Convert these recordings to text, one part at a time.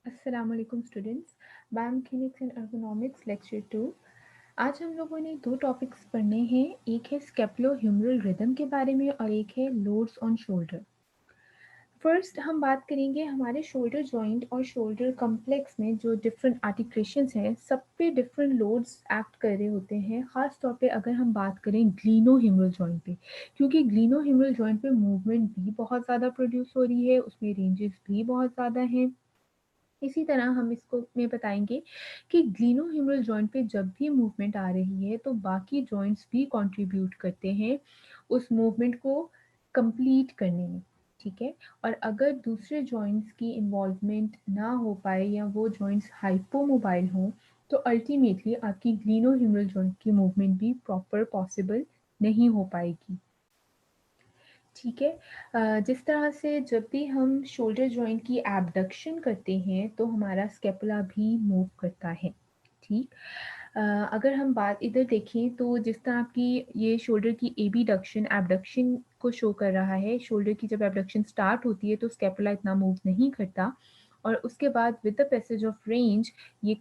अस्सलामुअलैकुम students. Biomechanics and ergonomics lecture 2। आज हम लोगों ने दो टॉपिक्स पढ़ने हैं। एक है स्केपुलो-ह्यूमरल रिदम के बारे में और एक है लोड्स ऑन शोल्डर। फर्स्ट हम बात करेंगे हमारे शोल्डर जॉइंट और शोल्डर कॉम्प्लेक्स में जो डिफरेंट आर्टिकुलेशंस हैं, सब पे डिफरेंट लोड्स एक्ट कर रहे होते हैं। ख़ास तौर पे अगर हम बात करें ग्लीनो-ह्यूमरल जॉइंट पे, क्योंकि ग्लीनो-ह्यूमरल जॉइंट पे मूवमेंट भी बहुत ज़्यादा प्रोड्यूस हो रही है, उसमें रेंजेस भी बहुत ज़्यादा हैं। इसी तरह हम इसको में बताएंगे कि ग्लीनो-ह्यूमरल जॉइंट पे जब भी मूवमेंट आ रही है तो बाकी जॉइंट्स भी कंट्रीब्यूट करते हैं उस मूवमेंट को कंप्लीट करने में। ठीक है। और अगर दूसरे जॉइंट्स की इन्वॉल्वमेंट ना हो पाए या वो जॉइंट्स हाइपोमोबाइल हों तो अल्टीमेटली आपकी ग्लीनो-ह्यूमरल जॉइंट की मूवमेंट भी प्रॉपर पॉसिबल नहीं हो पाएगी। ठीक है। जिस तरह से जब भी हम शोल्डर जॉइंट की एबडक्शन करते हैं तो हमारा स्केपुला भी मूव करता है। ठीक। अ, अगर हम बात इधर देखें तो जिस तरह आपकी ये शोल्डर की एबडक्शन एबडक्शन को शो कर रहा है। शोल्डर की जब एबडक्शन स्टार्ट होती है तो स्केपुला इतना मूव नहीं करता और उसके बाद with the passage of range ये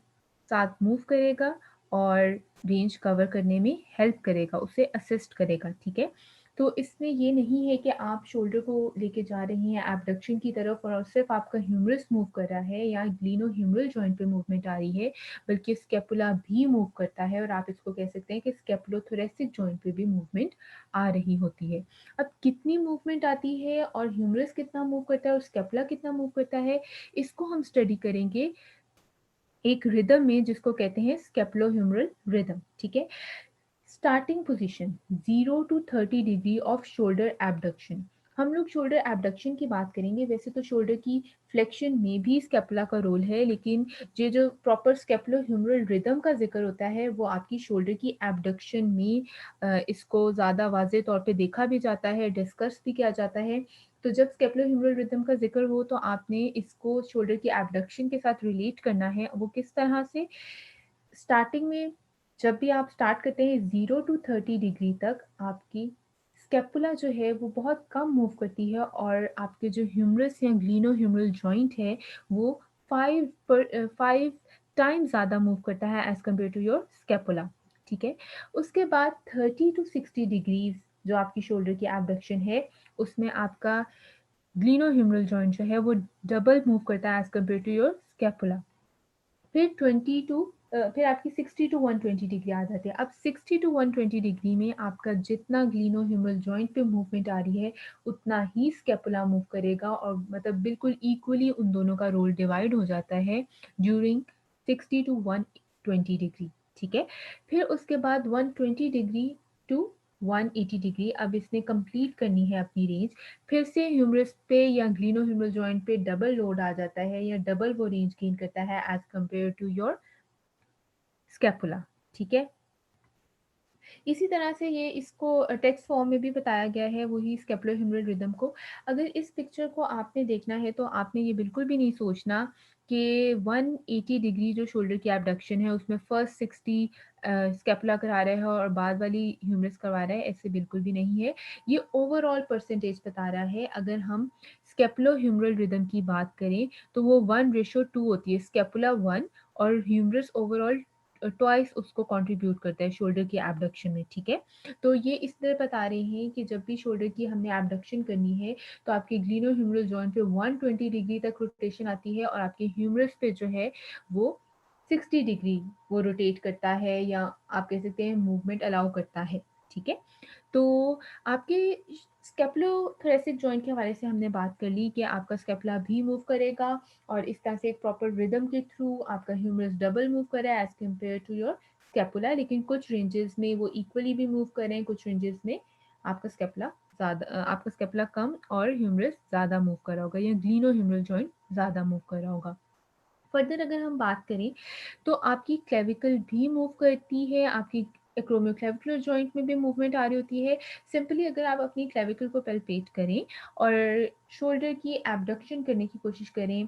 साथ मूव करेगा और रेंज कवर करने में हेल्प करेगा, उसे असिस्ट करेगा। ठीक है। तो इसमें ये नहीं है कि आप शोल्डर को लेके जा रहे हैं एबडक्शन की तरफ और सिर्फ आपका ह्यूमरस मूव कर रहा है या ग्लीनो ह्यूमरल जॉइंट पे मूवमेंट आ रही है, बल्कि स्केपुला भी मूव करता है और आप इसको कह सकते हैं कि स्केपुलोथोरेसिक जॉइंट पे भी मूवमेंट आ रही होती है। अब कितनी मूवमेंट आती है और ह्यूमरस कितना मूव करता है और स्केपुला कितना मूव करता है, इसको हम स्टडी करेंगे एक रिदम में जिसको कहते हैं स्केपुलो-ह्यूमरल रिदम। ठीक है। Starting position 0 to 30 degree of shoulder abduction. हम लोग शोल्डर एबडक्शन की बात करेंगे। वैसे तो शोल्डर की फ्लेक्शन में भी स्केपुला का रोल है, लेकिन ये जो प्रॉपर स्केपुलो ह्यूमरल रिदम का जिक्र होता है वो आपकी शोल्डर की एबडक्शन में इसको ज़्यादा वाज़े तौर पे देखा भी जाता है, डिस्कस भी किया जाता है। तो जब स्केपुलो ह्यूमरल रिदम का जिक्र हो तो आपने इसको शोल्डर की एबडक्शन के साथ रिलेट करना है। वो किस तरह से? स्टार्टिंग में जब भी आप स्टार्ट करते हैं 0 टू 30 डिग्री तक आपकी स्केपुला जो है वो बहुत कम मूव करती है और आपके जो ह्यूमरस या ग्लीनो ह्यूमरल जॉइंट है वो 5 टाइम्स ज़्यादा मूव करता है as compare to your scapula. ठीक है। उसके बाद 30 टू 60 डिग्रीज जो आपकी शोल्डर की एबडक्शन है उसमें आपका ग्लीनो ह्यूमरल जॉइंट जो है वो डबल मूव करता है as compare to your scapula. फिर आपकी 60 टू 120 डिग्री आ जाती है। अब 60 टू 120 डिग्री में आपका जितना ग्लीनो ह्यूमरल जॉइंट पे मूवमेंट आ रही है उतना ही स्केपुला मूव करेगा और मतलब बिल्कुल इक्वली उन दोनों का रोल डिवाइड हो जाता है ड्यूरिंग 60 टू 120 डिग्री। ठीक है। फिर उसके बाद 120 डिग्री टू 180 डिग्री अब इसने कंप्लीट करनी है अपनी रेंज। फिर से ह्यूमरस पे या ग्लीनो ह्यूमरल जॉइंट पे डबल लोड आ जाता है या डबल वो रेंज गेन करता है as compare to your scapula. ठीक है। इसी तरह से ये इसको टेक्स्ट फॉर्म में भी बताया गया है वही स्केपुलो-ह्यूमरल रिदम को। अगर इस पिक्चर को आपने देखना है तो आपने ये बिल्कुल भी नहीं सोचना कि 180 डिग्री जो शोल्डर की एबडक्शन है उसमें फर्स्ट 60 स्केपुला करा रहा है और बाद वाली ह्यूमरस करवा रहा है, ऐसे बिल्कुल भी नहीं है। ये ओवरऑल परसेंटेज बता रहा है। अगर हम स्केपुलो-ह्यूमरल रिदम की बात करें तो वो 1:2 होती है, स्केपुला 1 और ह्यूमरस ओवरऑल ट्वाइस उसको कंट्रीब्यूट करता है शोल्डर की एबडक्शन में। ठीक है। तो ये इस तरह बता रहे हैं कि जब भी शोल्डर की हमने एबडक्शन करनी है तो आपके ग्लीनो ह्यूमरल जॉइंट पे 120 डिग्री तक रोटेशन आती है और आपके ह्यूमरस पे जो है वो 60 डिग्री वो रोटेट करता है या आप कह सकते हैं मूवमेंट अलाउ करता है। ठीक है। तो आपके स्केपुलोथोरेसिक जॉइंट के हवाले से हमने बात कर ली कि आपका स्केपुला भी मूव करेगा और इस तरह से एक प्रॉपर रिदम के थ्रू आपका ह्यूमरस डबल मूव कर रहा है as compare to your scapula, लेकिन कुछ रेंजेस में वो इक्वली भी मूव कर रहे हैं, कुछ रेंजेस में आपका स्केपुला आपका स्केपुला कम और ह्यूमरस ज़्यादा मूव कर रहा होगा या ग्लीनो ह्यूमरल जॉइंट ज़्यादा मूव कर रहा होगा। फर्दर अगर हम बात करें तो आपकी क्लेविकल भी मूव करती है, आपकी एक्रोमियोक्लेविकुलर जॉइंट में भी मूवमेंट आ रही होती है। सिंपली अगर आप अपनी क्लेविकल को पैल्पेट करें और शोल्डर की एबडक्शन करने की कोशिश करें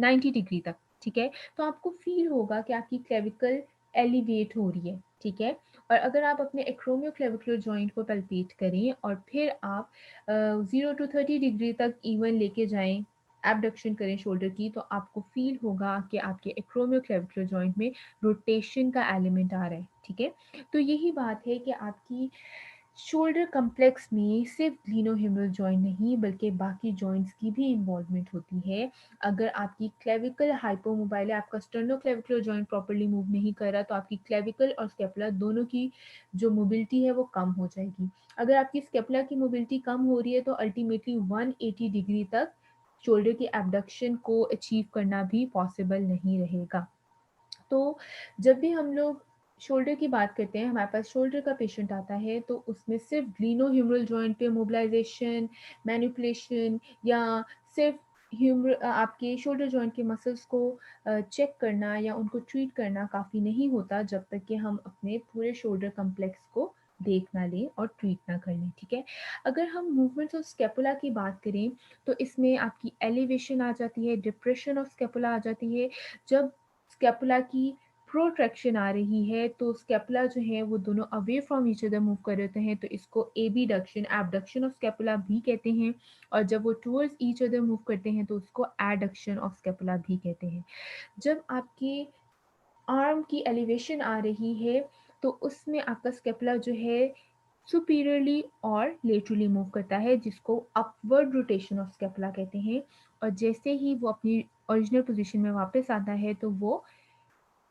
90 डिग्री तक। ठीक है। तो आपको फील होगा कि आपकी क्लेविकल एलिवेट हो रही है। ठीक है। और अगर आप अपने एक्रोमियोक्लेविकुलर जॉइंट को पैल्पेट करें और फिर आप 0 टू 30 डिग्री तक इवन लेके जाएं एबडक्शन करें शोल्डर की, तो आपको फील होगा कि आपके एक्रोमियोक्लेविकुलर जॉइंट में रोटेशन का एलिमेंट आ रहा है, ठीक है। तो यही बात है कि आपकी शोल्डर कम्प्लेक्स में सिर्फ ग्लिनोह्यूमरल जॉइंट नहीं बल्कि बाकी जॉइंट्स की भी इन्वॉल्वमेंट होती है। अगर आपकी क्लेविकल हाइपोमोबाइल है, आपका स्टर्नोक्लेविकुलर जॉइंट प्रॉपर्ली मूव नहीं कर रहा, तो आपकी क्लेविकल और स्केपुला दोनों की जो मोबिलिटी है वो कम हो जाएगी। अगर आपकी स्केपुला की मोबिलिटी कम हो रही है तो अल्टीमेटली 180 डिग्री तक शोल्डर की एबडक्शन को अचीव करना भी पॉसिबल नहीं रहेगा। तो जब भी हम लोग शोल्डर की बात करते हैं, हमारे पास शोल्डर का पेशेंट आता है तो उसमें सिर्फ ग्लिनोह्यूमरल जॉइंट पे मोबिलाइजेशन, मैनिपुलेशन या सिर्फ आपके शोल्डर जॉइंट के मसल्स को चेक करना या उनको ट्रीट करना काफ़ी नहीं होता जब तक कि हम अपने पूरे शोल्डर कम्प्लेक्स को देख ना लें और ट्रीट ना कर लें, ठीक है। अगर हम मूवमेंट्स ऑफ स्केपुला की बात करें तो इसमें आपकी एलिवेशन आ जाती है, डिप्रेशन ऑफ स्केपुला आ जाती है। जब स्केपुला की प्रोट्रैक्शन आ रही है तो स्केपुला जो है वो दोनों away from each other move कर रहे हैं, तो इसको एबीडक्शन, एबडक्शन ऑफ स्केपुला भी कहते हैं। और जब वो टुवर्ड्स ईच अदर मूव करते हैं तो उसको एडक्शन ऑफ स्केपुला भी कहते हैं। जब आपके आर्म की एलिवेशन आ रही है तो उसमें आपका स्केपुला जो है सुपीरियरली और लेटरली मूव करता है, जिसको अपवर्ड रोटेशन ऑफ स्केपुला कहते हैं। और जैसे ही वो अपनी ओरिजिनल पोजीशन में वापस आता है तो वो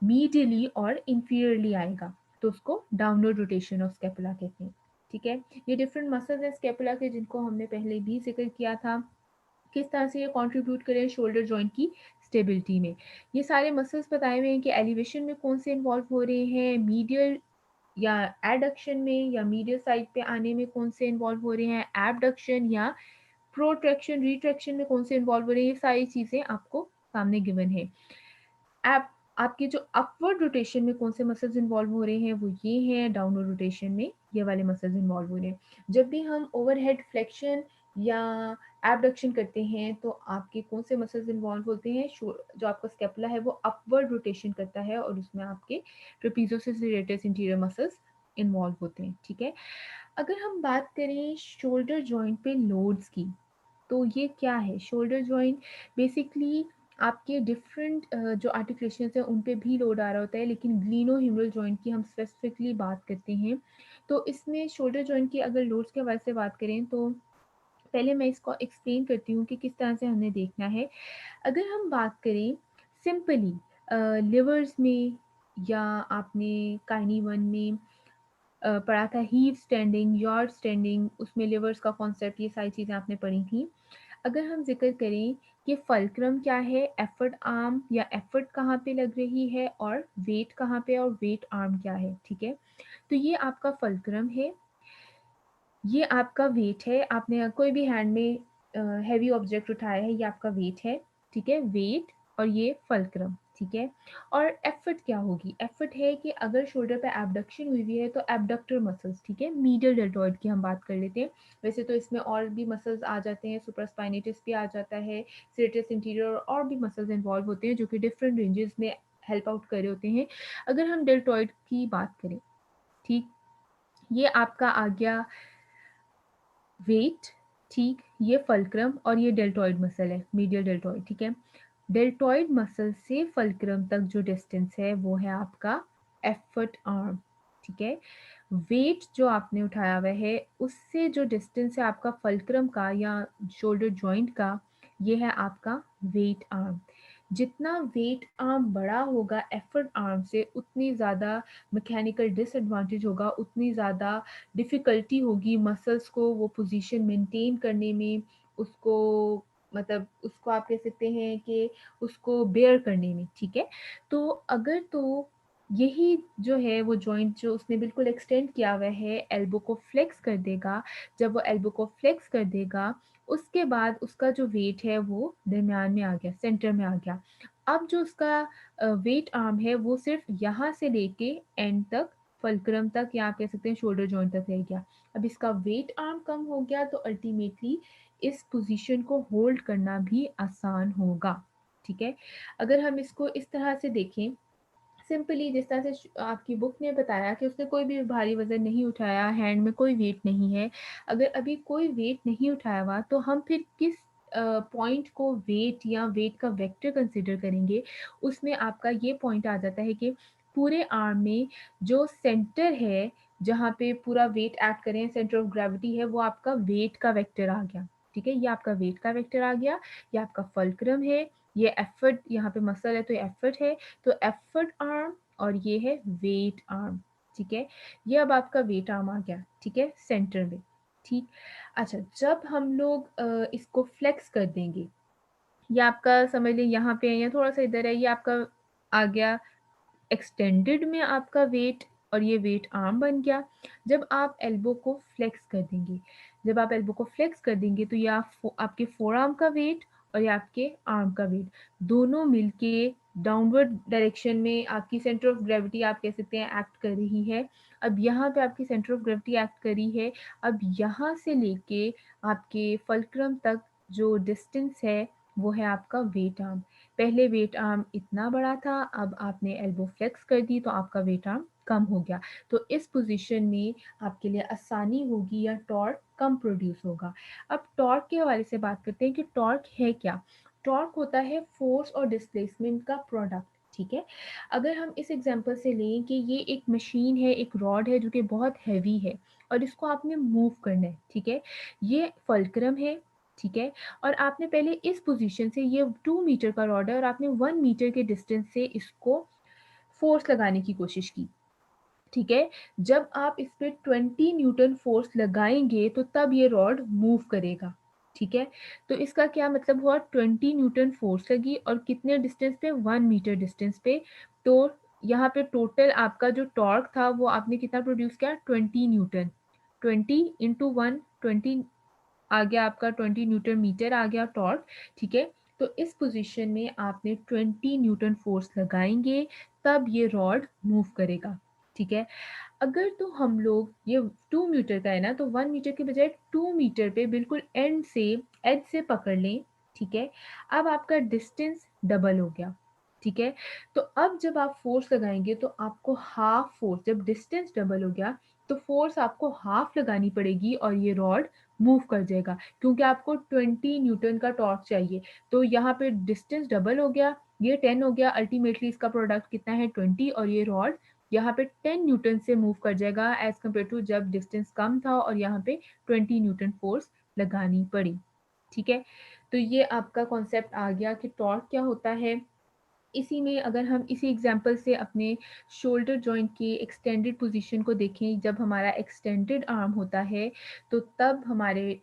मीडियली और इंफीरियरली आएगा, तो उसको डाउनवर्ड रोटेशन ऑफ स्केपुला कहते हैं, ठीक है। ये डिफरेंट मसल्स हैं स्केपुला के जिनको हमने पहले भी जिक्र किया था, किस तरह से ये कंट्रीब्यूट करें शोल्डर जॉइंट की स्टेबिलिटी में। ये सारे मसल्स बताए हुए हैं कि एलिवेशन में कौन से इन्वॉल्व हो रहे हैं, मीडियल या एडक्शन में या मीडियल साइड पे आने में कौन से इन्वॉल्व हो रहे हैं, एबडक्शन या प्रोट्रैक्शन रिट्रैक्शन में कौन से इन्वॉल्व हो रहे हैं, ये सारी चीज़ें आपको सामने गिवन है। आप आपके जो अपवर्ड रोटेशन में कौन से मसल्स इन्वॉल्व हो रहे हैं वो ये हैं, डाउनवर्ड रोटेशन में ये वाले मसल्स इन्वॉल्व हो रहे हैं। जब भी हम ओवरहेड फ्लेक्शन या एबडक्शन करते हैं तो आपके कौन से मसल्स इन्वॉल्व होते हैं, जो आपका स्केपुला है वो अपवर्ड रोटेशन करता है और उसमें आपके ट्रेपीजियोसिस रेडियस इंटीरियर मसल्स इन्वॉल्व होते हैं, ठीक है। अगर हम बात करें शोल्डर जॉइंट पे लोड्स की, तो ये क्या है शोल्डर जॉइंट, बेसिकली आपके डिफरेंट जो आर्टिकुलेशंस हैं उन पे भी लोड आ रहा होता है, लेकिन ग्लिनोह्यूमरल जॉइंट की हम स्पेसिफिकली बात करते हैं। तो इसमें शोल्डर जॉइंट की अगर लोड्स के हवाले से बात करें तो पहले मैं इसको एक्सप्लेन करती हूँ कि किस तरह से हमें देखना है। अगर हम बात करें सिंपली लिवर्स में, या आपने काइनी वन में पढ़ा था हीव स्टैंडिंग, यॉर्ड स्टैंडिंग, उसमें लिवर्स का कॉन्सेप्ट, ये सारी चीज़ें आपने पढ़ी थी। अगर हम जिक्र करें कि फल्क्रम क्या है, एफर्ट आर्म या एफर्ट कहाँ पे लग रही है और वेट कहाँ पे और वेट आर्म क्या है, ठीक है। तो ये आपका फल्क्रम है, ये आपका वेट है, आपने कोई भी हैंड में हैवी ऑब्जेक्ट उठाया है, ये आपका वेट है, ठीक है, वेट और ये फल्क्रम, ठीक है। और एफर्ट क्या होगी, एफर्ट है कि अगर शोल्डर पे एबडक्शन हुई हुई है तो एबडक्टर मसल्स, ठीक है, मीडियल डेल्टॉइड की हम बात कर लेते हैं। वैसे तो इसमें और भी मसल्स आ जाते हैं, सुपरास्पाइनेटिस भी आ जाता है, सीरेटस इंटीरियर और भी मसल्स इन्वॉल्व होते हैं जो कि डिफरेंट रेंजेस में हेल्प आउट कर रहे होते हैं। अगर हम डेल्टॉइड की बात करें, ठीक, ये आपका आ गया वेट, ठीक, ये फल्क्रम और ये डेल्टॉइड मसल है, मीडियल डेल्टॉइड, ठीक है। डेल्टॉइड मसल से फल्क्रम तक जो डिस्टेंस है वो है आपका एफर्ट आर्म, ठीक है। वेट जो आपने उठाया हुआ है उससे जो डिस्टेंस है आपका फल्क्रम का या शोल्डर जॉइंट का, ये है आपका वेट आर्म। जितना वेट आर्म बड़ा होगा एफर्ट आर्म से, उतनी ज़्यादा मैकेनिकल डिसएडवांटेज होगा, उतनी ज़्यादा डिफ़िकल्टी होगी मसल्स को वो पोजीशन मेंटेन करने में, उसको मतलब उसको आप कह सकते हैं कि उसको बेयर करने में, ठीक है। तो अगर तो यही जो है वो जॉइंट जो उसने बिल्कुल एक्सटेंड किया हुआ है एल्बो को फ्लेक्स कर देगा। जब वो एल्बो को फ्लेक्स कर देगा उसके बाद उसका जो वेट है वो दरमियान में आ गया, सेंटर में आ गया। अब जो उसका वेट आर्म है वो सिर्फ यहाँ से लेके एंड तक, फल्क्रम तक या आप कह सकते हैं शोल्डर जॉइंट तक रह गया। अब इसका वेट आर्म कम हो गया तो अल्टीमेटली इस पोजीशन को होल्ड करना भी आसान होगा, ठीक है। अगर हम इसको इस तरह से देखें सिंपली, जिस तरह से आपकी बुक ने बताया कि उसने कोई भी भारी वजन नहीं उठाया, हैंड में कोई वेट नहीं है, अगर अभी कोई वेट नहीं उठाया हुआ तो हम फिर किस पॉइंट को वेट या वेट का वेक्टर कंसिडर करेंगे, उसमें आपका ये पॉइंट आ जाता है कि पूरे आर्म में जो सेंटर है, जहाँ पे पूरा वेट एक्ट करें, सेंटर ऑफ ग्रेविटी है, वो आपका वेट का वेक्टर आ गया। ठीक है, ये आपका वेट का वेक्टर आ गया। ये आपका फल्क्रम है, ये एफर्ट, यहाँ पे मसल है तो ये एफर्ट है, तो एफर्ट आर्म, और ये है वेट आर्म। ठीक है, ये अब आपका वेट आर्म आ गया, ठीक है, सेंटर में। ठीक। अच्छा, जब हम लोग इसको फ्लेक्स कर देंगे, ये आपका समझ लें यहाँ पे है या थोड़ा सा इधर है, ये आपका आ गया एक्सटेंडेड में आपका वेट, और ये वेट आर्म बन गया। जब आप एल्बो को फ्लेक्स कर देंगे, जब आप एल्बो को फ्लेक्स कर देंगे तो ये आपके फोर आर्म का वेट और ये आपके आर्म का वेट दोनों मिलके डाउनवर्ड डायरेक्शन में आपकी सेंटर ऑफ ग्रेविटी आप कह सकते हैं एक्ट कर रही है। अब यहाँ पे आपकी सेंटर ऑफ ग्रेविटी एक्ट करी है। अब यहाँ से लेके आपके फल्क्रम तक जो डिस्टेंस है वो है आपका वेट आर्म। पहले वेट आर्म इतना बड़ा था, अब आपने एल्बो फ्लेक्स कर दी तो आपका वेट आर्म कम हो गया। तो इस पोजीशन में आपके लिए आसानी होगी या टॉर्क कम प्रोड्यूस होगा। अब टॉर्क के हवाले से बात करते हैं कि टॉर्क है क्या। टॉर्क होता है फोर्स और डिस्प्लेसमेंट का प्रोडक्ट। ठीक है, अगर हम इस एग्जांपल से लें कि ये एक मशीन है, एक रॉड है जो कि बहुत हैवी है और इसको आपने मूव करना है। ठीक है, ये फल्क्रम है। ठीक है, और आपने पहले इस पोजीशन से, ये 2 मीटर का रॉड है और आपने 1 मीटर के डिस्टेंस से इसको फोर्स लगाने की कोशिश की। ठीक है, जब आप इस पे 20 न्यूटन फोर्स लगाएंगे तो तब ये रॉड मूव करेगा। ठीक है, तो इसका क्या मतलब हुआ, 20 न्यूटन फोर्स लगी और कितने डिस्टेंस पे, 1 मीटर डिस्टेंस पे। तो यहाँ पे टोटल आपका जो टॉर्क था वो आपने कितना प्रोड्यूस किया, 20 न्यूटन। 20 × 1 20 आ गया आपका 20 न्यूटन मीटर आ गया टॉर्क। ठीक है, तो इस पोजीशन में आपने 20 न्यूटन फोर्स लगाएंगे तब ये रॉड मूव करेगा। ठीक है, अगर तो हम लोग ये 2 मीटर का है ना, तो 1 मीटर के बजाय 2 मीटर पे बिल्कुल एंड से, एज से पकड़ लें। ठीक है, अब आपका डिस्टेंस डबल हो गया। ठीक है, तो अब जब आप फोर्स लगाएंगे तो आपको हाफ फोर्स, जब डिस्टेंस डबल हो गया तो फोर्स आपको हाफ लगानी पड़ेगी और ये रॉड मूव कर जाएगा, क्योंकि आपको 20 न्यूटन का टॉर्क चाहिए। तो यहाँ पे डिस्टेंस डबल हो गया, ये 10 हो गया, अल्टीमेटली इसका प्रोडक्ट कितना है, 20, और ये रॉड यहाँ पे 10 न्यूटन से मूव कर जाएगा एज कम्पेयर टू जब डिस्टेंस कम था और यहाँ पे 20 न्यूटन फोर्स लगानी पड़ी। ठीक है, तो ये आपका कॉन्सेप्ट आ गया कि टॉर्क क्या होता है। इसी में अगर हम इसी एग्जांपल से अपने शोल्डर जॉइंट की एक्सटेंडेड पोजीशन को देखें, जब हमारा एक्सटेंडेड आर्म होता है तो तब हमारे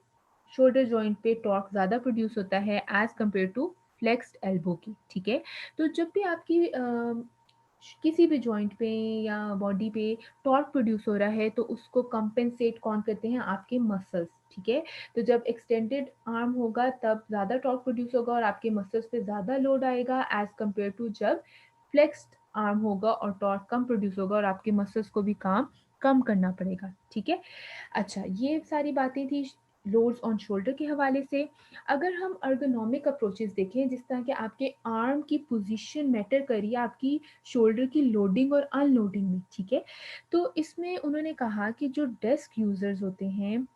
शोल्डर जॉइंट पे टॉर्क ज़्यादा प्रोड्यूस होता है as compare to flexed elbow की। ठीक है, तो जब भी आपकी किसी भी जॉइंट पे या बॉडी पे टॉर्क प्रोड्यूस हो रहा है तो उसको कंपेंसेट कौन करते हैं, आपके मसल्स। ठीक है, तो जब एक्सटेंडेड आर्म होगा तब ज़्यादा टॉर्क प्रोड्यूस होगा और आपके मसल्स पे ज़्यादा लोड आएगा एज कम्पेयर टू जब फ्लेक्स्ड आर्म होगा और टॉर्क कम प्रोड्यूस होगा और आपके मसल्स को भी काम कम करना पड़ेगा। ठीक है, अच्छा, ये सारी बातें थी लोड्स ऑन शोल्डर के हवाले से। अगर हम अर्गोनॉमिक अप्रोचेस देखें, जिस तरह के आपके आर्म की पोजीशन मैटर करी आपकी शोल्डर की लोडिंग और अनलोडिंग में। ठीक है, तो इसमें उन्होंने कहा कि जो डेस्क यूजर्स होते हैं,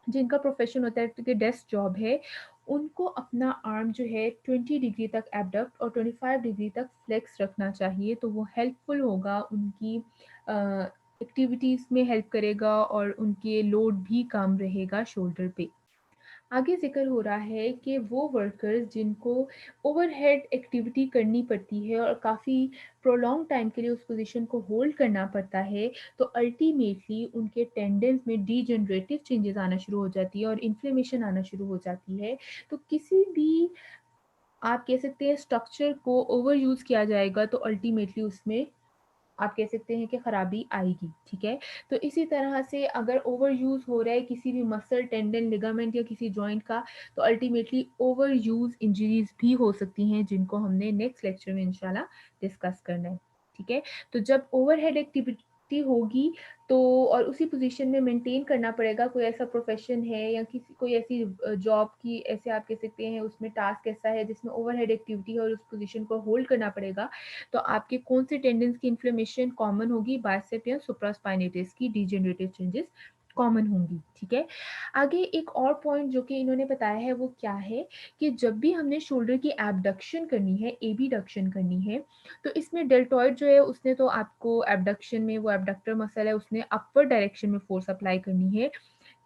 जिनका प्रोफेशन होता है कि डेस्क जॉब है, उनको अपना आर्म जो है 20 डिग्री तक एबडक्ट और 25 डिग्री तक फ्लेक्स रखना चाहिए। तो वो हेल्पफुल होगा, उनकी एक्टिविटीज़ में हेल्प करेगा और उनके लोड भी कम रहेगा शोल्डर पे। आगे ज़िक्र हो रहा है कि वो वर्कर्स जिनको ओवरहेड एक्टिविटी करनी पड़ती है और काफ़ी प्रोलॉन्ग टाइम के लिए उस पोजीशन को होल्ड करना पड़ता है, तो अल्टीमेटली उनके टेंडेंस में डीजनरेटिव चेंजेस आना शुरू हो जाती है और इन्फ्लेमेशन आना शुरू हो जाती है। तो किसी भी, आप कह सकते हैं, स्ट्रक्चर को ओवर यूज़ किया जाएगा तो अल्टीमेटली उसमें आप कह सकते हैं कि खराबी आएगी। ठीक है, तो इसी तरह से अगर ओवर यूज हो रहा है किसी भी मसल, टेंडन, लिगामेंट या किसी जॉइंट का, तो अल्टीमेटली ओवर यूज इंजरीज भी हो सकती हैं, जिनको हमने नेक्स्ट लेक्चर में इंशाल्लाह डिस्कस करना है। ठीक है, तो जब ओवरहेड एक्टिविटी होगी तो, और उसी पोजीशन में मेंटेन करना पड़ेगा, कोई ऐसा प्रोफेशन है या किसी कोई ऐसी जॉब की, ऐसे आप कह सकते हैं उसमें टास्क ऐसा है जिसमें ओवरहेड एक्टिविटी है और उस पोजीशन को होल्ड करना पड़ेगा, तो आपके कौन से टेंडेंस की इन्फ्लेमेशन कॉमन होगी, बाइसेप या सुप्रास्पाइनेटिस की डीजेनरेटिव चेंजेस कॉमन होंगी, ठीक है। आगे एक और पॉइंट जो कि इन्होंने बताया है वो क्या है कि जब भी हमने शोल्डर की एबडक्शन करनी है, एबीडक्शन करनी है, तो इसमें डेल्टॉइड जो है उसने तो आपको एबडक्शन में, वो एबडक्टर मसल है, उसने अपर डायरेक्शन में फोर्स अप्लाई करनी है।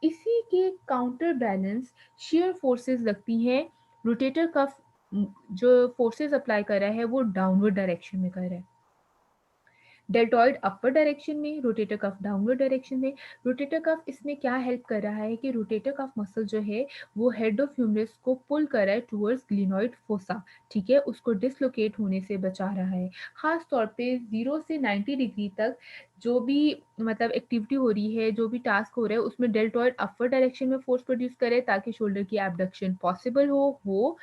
इसी के काउंटर बैलेंस शेयर फोर्सेस लगती हैं। रोटेटर कफ जो फोर्सेस अप्लाई कर रहा है वो डाउनवर्ड डायरेक्शन में कर रहा है। डेल्टॉइड अपर डायरेक्शन में, रोटेटर कफ डाउनवर्ड डायरेक्शन में। रोटेटर कफ इसमें क्या हेल्प कर रहा है कि रोटेटर कफ मसल जो है वो हेड ऑफ ह्यूमरस को पुल कर रहा है टुवर्ड्स ग्लिनॉइड फोसा, ठीक है, उसको डिसलोकेट होने से बचा रहा है। खास तौर पे 0 से 90 डिग्री तक जो भी मतलब एक्टिविटी हो रही है, जो भी टास्क हो रहा है, उसमें डेल्टॉइड अपर डायरेक्शन में फोर्स प्रोड्यूस करे ताकि शोल्डर की एबडक्शन पॉसिबल हो।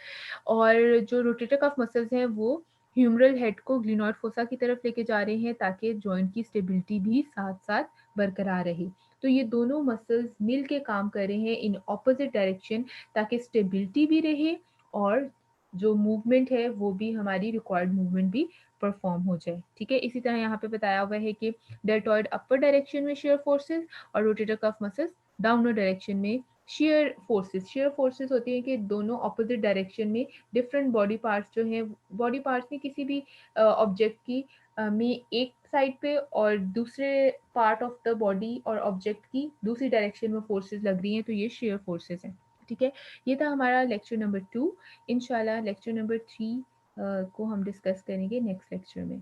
और जो रोटेटर कफ मसल्स हैं वो ह्यूमरल हेड को ग्लिनॉइड फोसा की तरफ लेके जा रहे हैं ताकि जॉइंट की स्टेबिलिटी भी साथ साथ बरकरार रहे। तो ये दोनों मसल्स मिल के काम कर रहे हैं इन ऑपोजिट डायरेक्शन ताकि स्टेबिलिटी भी रहे और जो मूवमेंट है वो भी हमारी रिक्वायर्ड मूवमेंट भी परफॉर्म हो जाए, ठीक है। इसी तरह यहाँ पे बताया हुआ है कि डेल्टॉइड अपर डायरेक्शन में शेयर फोर्सेस और rotator cuff muscles downward direction में शेयर फोर्सेस होती हैं कि दोनों ऑपोजिट डायरेक्शन में डिफरेंट बॉडी पार्ट्स जो हैं, बॉडी पार्ट्स में किसी भी ऑब्जेक्ट की में एक साइड पे और दूसरे पार्ट ऑफ द बॉडी और ऑब्जेक्ट की दूसरी डायरेक्शन में फोर्सेस लग रही हैं, तो ये शेयर फोर्सेस हैं, ठीक है। ये था हमारा लेक्चर नंबर 2। इंशाल्लाह लेक्चर नंबर 3 को हम डिस्कस करेंगे नेक्स्ट लेक्चर में।